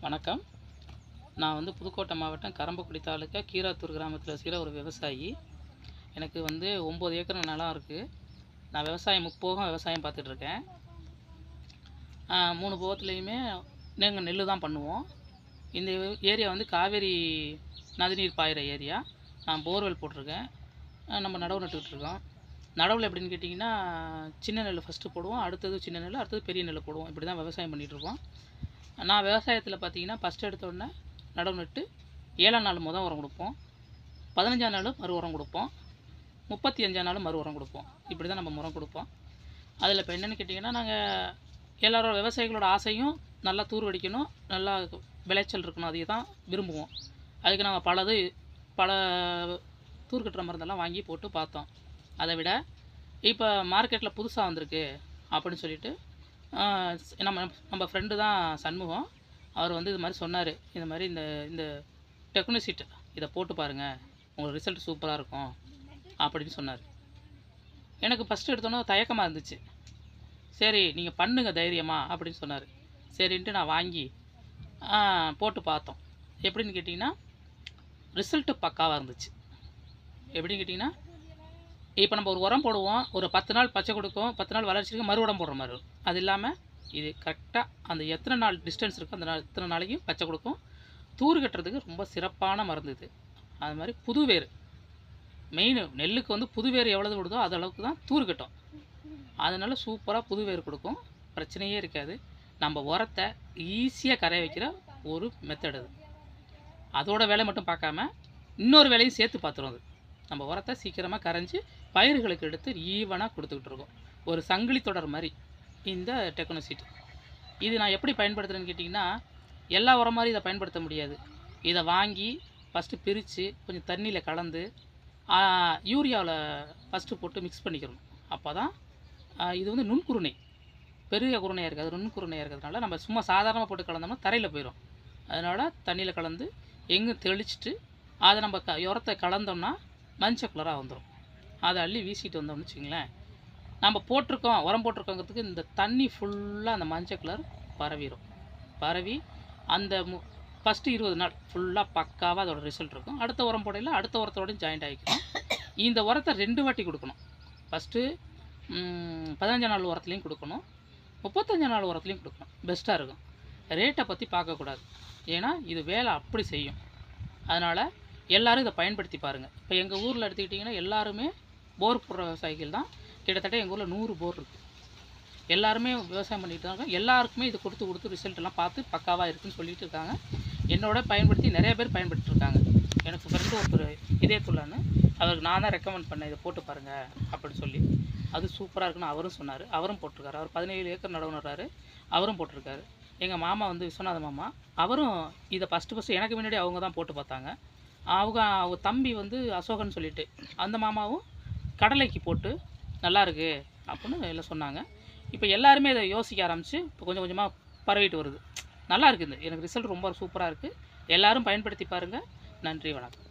வணக்கம். நான் வந்து புதுக்கோட்டை மாவட்டம் கரம்பக்குடி தாலுக்கா கீராத்தூர் கிராமத்தில் இருக்கிற ஒரு விவசாயி. எனக்கு வந்து 9 ஏக்கர் நிலம் இருக்குது. நான் விவசாயம் முப்போகம் விவசாயம் பார்த்துட்ருக்கேன். 3 போகத்துலேயுமே நாங்கள் நெல் தான் பண்ணுவோம். இந்த ஏரியா வந்து காவேரி நதிநீர் பாயிற ஏரியா. நான் போர்வெல் போட்டிருக்கேன். நம்ம நடவு நட்டுக்கிட்டு இருக்கோம். நடவில் எப்படின்னு கேட்டிங்கன்னா, சின்ன நெல் ஃபஸ்ட்டு போடுவோம், அடுத்தது சின்ன நெல், அடுத்தது பெரிய நெல் போடுவோம். இப்படி தான் விவசாயம் பண்ணிகிட்ருக்கோம். நான் விவசாயத்தில் பார்த்தீங்கன்னா, ஃபஸ்ட்டு எடுத்த உடனே நடவு நட்டு 7ஆம் நாள் உரம் கொடுப்போம், 15ஆம் நாள் மறு உரம் கொடுப்போம், 35ஆம் நாள் மறு உரம் கொடுப்போம். இப்படி தான் நம்ம உரம் கொடுப்போம். அதில் இப்போ என்னென்னு கேட்டிங்கன்னா, நாங்கள் எல்லாரோட விவசாயிகளோட ஆசையும் நல்லா தூர் அடிக்கணும், நல்லா விளைச்சல் இருக்கணும், அதை தான் விரும்புவோம். அதுக்கு நாங்கள் பல தூர் கட்டுற மருந்தெல்லாம் வாங்கி போட்டு பார்த்தோம். அதை விட இப்போ மார்க்கெட்டில் புதுசாக வந்திருக்கு அப்படின்னு சொல்லிட்டு நம்ம ஃப்ரெண்டு தான் சண்முகம். அவர் வந்து இது மாதிரி சொன்னார், இந்த மாதிரி இந்த டெக்னோசிட் இதை போட்டு பாருங்கள், உங்களுக்கு ரிசல்ட் சூப்பராக இருக்கும் அப்படின்னு சொன்னார். எனக்கு ஃபஸ்ட்டு எடுத்தோன்னே தயக்கமாக இருந்துச்சு. சரி நீங்கள் பண்ணுங்க தைரியமாக அப்படின்னு சொன்னார். சரின்ட்டு நான் வாங்கி போட்டு பார்த்தோம். எப்படின்னு கேட்டிங்கன்னா, ரிசல்ட்டு பக்காவாக இருந்துச்சு. எப்படின்னு கேட்டிங்கன்னா, இப்போ நம்ம ஒரு உரம் போடுவோம், ஒரு 10 நாள் பச்சை கொடுக்கும், 10 நாள் வளர்ச்சிக்கு மறு உரம் போடுற மாதிரி இருக்கும். அது இல்லாமல் இது கரெக்டாக அந்த எத்தனை நாள் டிஸ்டன்ஸ் இருக்கோ அந்த எத்தனை நாளைக்கும் பச்சை கொடுக்கும். தூர் கட்டுறதுக்கு ரொம்ப சிறப்பான மருந்து இது. அது மாதிரி புது வேர் மெயின், நெல்லுக்கு வந்து புது வேர் எவ்வளவு விடுதோ அது அளவுக்கு தான் தூர் கட்டும். அதனால் சூப்பராக புது வேர் கொடுக்கும், பிரச்சனையே இருக்காது. நம்ம உரத்தை ஈஸியாக கரைய வைக்கிற ஒரு மெத்தட் அது. அதோட வேலை மட்டும் பார்க்காம இன்னொரு வேலையும் சேர்த்து பார்த்துரும். அது நம்ம உரத்தை சீக்கிரமாக கரைஞ்சி பயிர்களுக்கு எடுத்து ஈவனாக கொடுத்துக்கிட்டு இருக்கோம். ஒரு சங்கிலி தொடர் மாதிரி இந்த டெக்னோசிட். இது நான் எப்படி பயன்படுத்துகிறேன்னு கேட்டிங்கன்னா, எல்லா உரம் மாதிரி இதை பயன்படுத்த முடியாது. இதை வாங்கி ஃபஸ்ட்டு பிரித்து கொஞ்சம் தண்ணியில் கலந்து யூரியாவில் ஃபஸ்ட்டு போட்டு மிக்ஸ் பண்ணிக்கிறணும். அப்போ தான் இது வந்து நுண்குருணை, பெரிய குருணையாக இருக்காது, நுண்குருணையாக இருக்கிறதுனால நம்ம சும்மா சாதாரணமாக போட்டு கலந்தோம்னா தரையில் போயிடும். அதனால் தண்ணியில் கலந்து எங்கே தெளிச்சுட்டு அதை நம்ம உரத்தை கலந்தோம்னா மஞ்சள் கலராக வந்துடும். அதை அள்ளி வீசிட்டு வந்தோம்னு வச்சுங்களேன், நம்ம போட்டிருக்கோம் உரம் போட்டிருக்கோங்கிறதுக்கு இந்த தண்ணி ஃபுல்லாக அந்த மஞ்சள் கலர் பரவி அந்த ஃபஸ்ட்டு 20 நாள் ஃபுல்லாக பக்காவாக அதோட ரிசல்ட் இருக்கும். அடுத்த உரம் போடையில் அடுத்த உரத்தோடையும் ஜாயிண்ட் ஆகிக்கணும். இந்த உரத்தை 2 வாட்டி கொடுக்கணும். ஃபஸ்ட்டு 15ஆம் நாள் உரத்துலேயும் கொடுக்கணும், 35ஆம் நாள் உரத்துலேயும் கொடுக்கணும். பெஸ்ட்டாக இருக்கும். ரேட்டை பற்றி பார்க்கக்கூடாது, ஏன்னா இது வேலை அப்படி செய்யும். அதனால் எல்லோரும் இதை பயன்படுத்தி பாருங்கள். இப்போ எங்கள் ஊரில் எடுத்துக்கிட்டிங்கன்னா எல்லாருமே போர் போடுற விவசாயிகள் தான். கிட்டத்தட்ட எங்கள் ஊரில் 100 போர் இருக்குது. எல்லாருமே விவசாயம் பண்ணிகிட்டு தான் இருக்காங்க. எல்லாருக்குமே இது கொடுத்து ரிசல்ட்டெல்லாம் பார்த்து பக்காவாக இருக்குதுன்னு சொல்லிட்டு இருக்காங்க. என்னோட பயன்படுத்தி நிறைய பேர் பயன்படுத்திருக்காங்க. எனக்கு ஃப்ரெண்டு ஒருத்தர் இதயத்துள்ளன்னு, அவருக்கு நான் தான் ரெக்கமெண்ட் பண்ணேன், இதை போட்டு பாருங்கள் அப்படின்னு சொல்லி. அது சூப்பராக இருக்குன்னு அவரும் சொன்னார். அவரும் போட்டிருக்காரு. அவர் 17 ஏக்கர் நடவு நடுறாரு, அவரும் போட்டிருக்காரு. எங்கள் மாமா வந்து விஸ்வநாத மாமா, அவரும் இதை ஃபஸ்ட்டு எனக்கு முன்னாடி அவங்க தான் போட்டு பார்த்தாங்க. அவங்க தம்பி வந்து அசோகன் சொல்லிட்டு அந்த மாமாவும் கடலைக்கு போட்டு நல்லாயிருக்கு அப்படின்னு எல்லாம் சொன்னாங்க. இப்போ எல்லாருமே இதை யோசிக்க ஆரம்பித்து இப்போ கொஞ்சம் கொஞ்சமாக பரவிட்டு வருது. நல்லா இருக்குது. எனக்கு ரிசல்ட் ரொம்ப சூப்பராக இருக்குது. எல்லோரும் பயன்படுத்தி பாருங்கள். நன்றி, வணக்கம்.